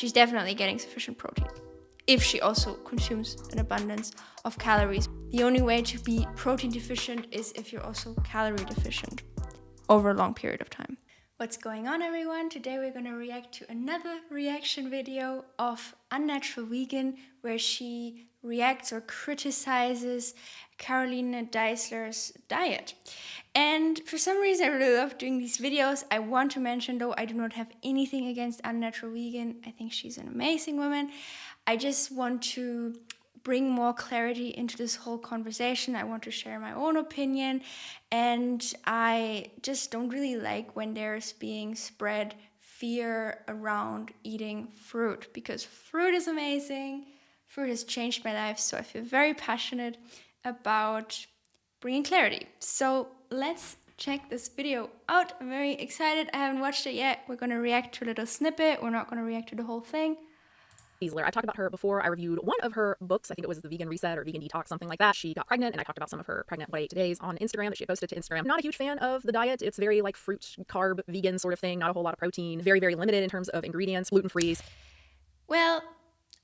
she's definitely getting sufficient protein if she also consumes an abundance of calories. The only way to be protein deficient is if you're also calorie deficient over a long period of time. What's going on, everyone? Today we're going to react to another reaction video of Unnatural Vegan, where she reacts or criticizes Caroline Deislers' diet. And for some reason I really love doing these videos. I want to mention, though, I do not have anything against Unnatural Vegan. I think she's an amazing woman. I just want to bring more clarity into this whole conversation. I want to share my own opinion, and I just don't really like when there's being spread fear around eating fruit, because fruit is amazing. Fruit has changed my life, so I feel very passionate about bringing clarity. So let's check this video out. I'm very excited. I haven't watched it yet. We're going to react to a little snippet. We're not going to react to the whole thing. Deisler. I talked about her before. I reviewed one of her books. I think it was The Vegan Reset or Vegan Detox, something like that. She got pregnant, and I talked about some of her pregnant what I ate todays on Instagram that she posted to Instagram. I'm not a huge fan of the diet. It's very like fruit, carb, vegan sort of thing. Not a whole lot of protein. Very, very limited in terms of ingredients. Gluten-free. Well,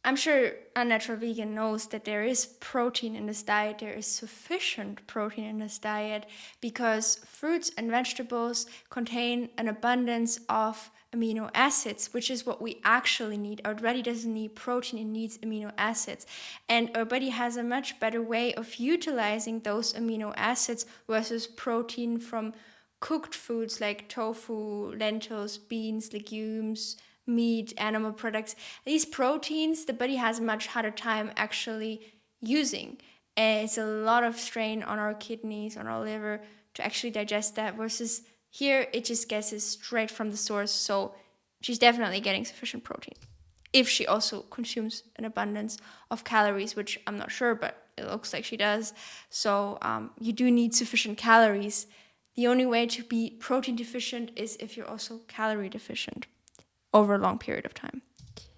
I'm sure Unnatural Vegan knows that there is protein in this diet. There is sufficient protein in this diet because fruits and vegetables contain an abundance of amino acids, which is what we actually need. Our body doesn't need protein, it needs amino acids. And our body has a much better way of utilizing those amino acids versus protein from cooked foods like tofu, lentils, beans, legumes, meat, animal products. These proteins, the body has a much harder time actually using. And it's a lot of strain on our kidneys, on our liver to actually digest that, versus here it just gets it straight from the source. So she's definitely getting sufficient protein if she also consumes an abundance of calories, which I'm not sure, but it looks like she does. So you do need sufficient calories. The only way to be protein deficient is if you're also calorie deficient over a long period of time.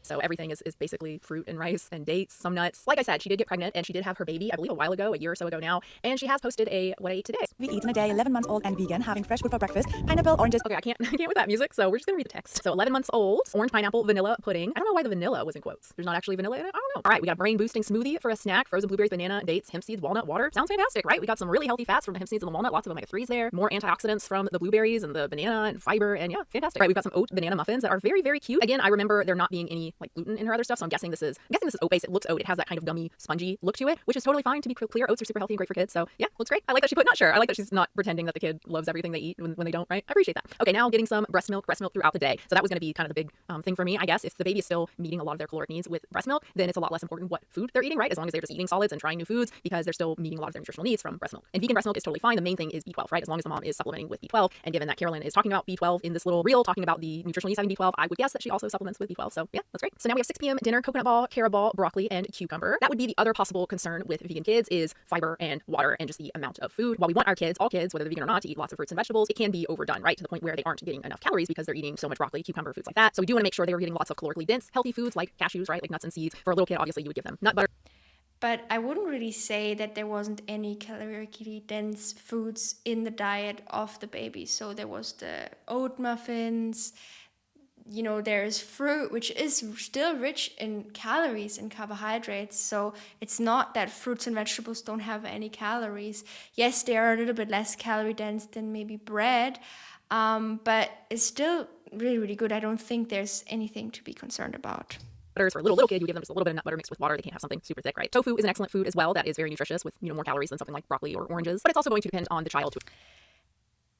So everything is basically fruit and rice and dates, some nuts. Like I said, she did get pregnant and she did have her baby, I believe a while ago, a year or so ago now. And she has posted a what I ate today. We eat in a day, 11 months old and vegan, having fresh fruit for breakfast, pineapple, oranges. Okay, I can't with that music, so we're just gonna read the text. So 11 months old, orange pineapple, vanilla pudding. I don't know why the vanilla was in quotes. There's not actually vanilla in it. I don't know. All right, we got a brain boosting smoothie for a snack, frozen blueberries, banana, dates, hemp seeds, walnut, water. Sounds fantastic, right? We got some really healthy fats from the hemp seeds and the walnut, lots of omega-3s there, more antioxidants from the blueberries and the banana and fiber, and yeah, fantastic. Right, we've got some oat banana muffins that are very, very cute. Again, I remember there not being any like gluten in her other stuff, so I'm guessing this is oat based. It looks oat. It has that kind of gummy, spongy look to it, which is totally fine. To be clear, oats are super healthy and great for kids. So yeah, looks great. I like that she put not sure. I like that she's not pretending that the kid loves everything they eat when they don't, right? I appreciate that. Okay, now getting some breast milk throughout the day. So that was going to be kind of the big thing for me, I guess. If the baby is still meeting a lot of their caloric needs with breast milk, then it's a lot less important what food they're eating, right? As long as they're just eating solids and trying new foods, because they're still meeting a lot of their nutritional needs from breast milk. And vegan breast milk is totally fine. The main thing is B12, right? As long as the mom is supplementing with B12. And given that Caroline is talking about B12 in this little reel, talking about the nutritional needs having B12, I would guess that she also supplements with B12. So yeah, that's great. So now we have 6 p.m. dinner, coconut ball, carrot ball, broccoli, and cucumber. That would be the other possible concern with vegan kids is fiber and water and just the amount of food. While we want our kids, all kids, whether they're vegan or not, to eat lots of fruits and vegetables, it can be overdone, right? To the point where they aren't getting enough calories because they're eating so much broccoli, cucumber, foods like that. So we do want to make sure they're getting lots of calorically dense, healthy foods like cashews, right? Like nuts and seeds. For a little kid, obviously you would give them nut butter. But I wouldn't really say that there wasn't any calorically dense foods in the diet of the baby. So there was the oat muffins. You know, there's fruit, which is still rich in calories and carbohydrates. So it's not that fruits and vegetables don't have any calories. Yes, they are a little bit less calorie dense than maybe bread, but it's still really, really good. I don't think there's anything to be concerned about. For a little kid, you give them just a little bit of nut butter mixed with water. They can't have something super thick, right? Tofu is an excellent food as well. That is very nutritious with, more calories than something like broccoli or oranges. But it's also going to depend on the child too.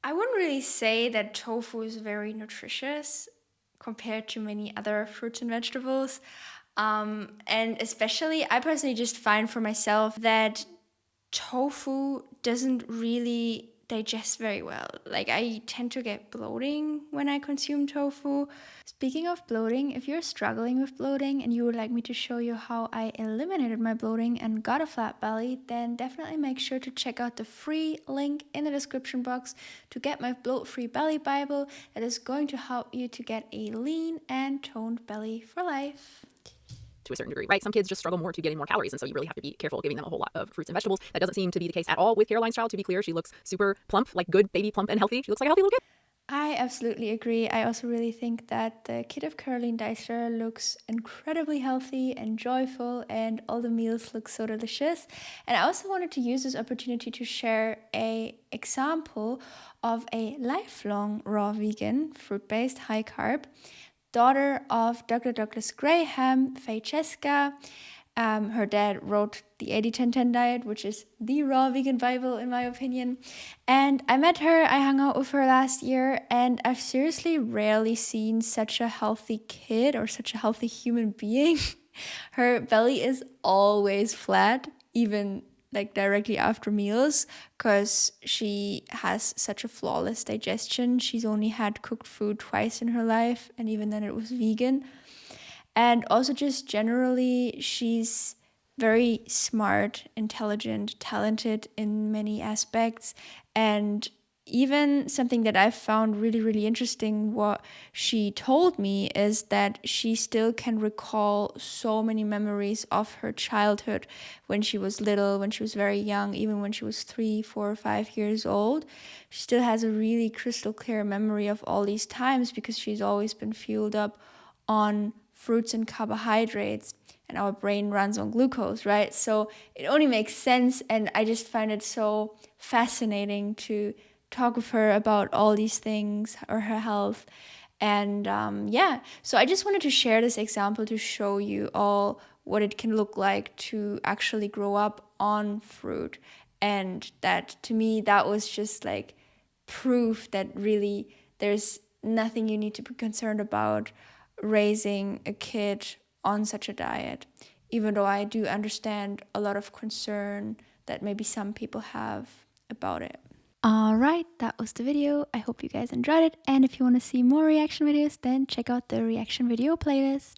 I wouldn't really say that tofu is very nutritious compared to many other fruits and vegetables. And especially, I personally just find for myself that tofu doesn't really digest very well. Like, I tend to get bloating when I consume tofu. Speaking of bloating, if you're struggling with bloating and you would like me to show you how I eliminated my bloating and got a flat belly, then definitely make sure to check out the free link in the description box to get my bloat-free belly Bible that is going to help you to get a lean and toned belly for life. To a certain degree, right? Some kids just struggle more to getting more calories, and so you really have to be careful giving them a whole lot of fruits and vegetables. That doesn't seem to be the case at all with Caroline's child. To be clear, she looks super plump, like good baby plump and healthy. She looks like a healthy little kid. I absolutely agree. I also really think that the kid of Caroline Deislers looks incredibly healthy and joyful, and all the meals look so delicious. And I also wanted to use this opportunity to share a example of a lifelong raw vegan, fruit-based, high carb, daughter of Dr. Douglas Graham, Francesca. Her dad wrote the 80-10-10 diet, which is the raw vegan Bible, in my opinion. And I met her, I hung out with her last year, and I've seriously rarely seen such a healthy kid or such a healthy human being. Her belly is always flat, even like directly after meals, because she has such a flawless digestion. She's only had cooked food twice in her life, and even then it was vegan. And also, just generally, she's very smart, intelligent, talented in many aspects. And even something that I found really, really interesting, what she told me, is that she still can recall so many memories of her childhood when she was little, when she was very young, even when she was 3, 4, 5 years old. She still has a really crystal clear memory of all these times because she's always been fueled up on fruits and carbohydrates, and our brain runs on glucose, right? So it only makes sense, and I just find it so fascinating to talk with her about all these things or her health. And so I just wanted to share this example to show you all what it can look like to actually grow up on fruit. And that, to me, that was just like proof that really there's nothing you need to be concerned about raising a kid on such a diet, even though I do understand a lot of concern that maybe some people have about it. Alright, that was the video. I hope you guys enjoyed it, and if you want to see more reaction videos, then check out the reaction video playlist.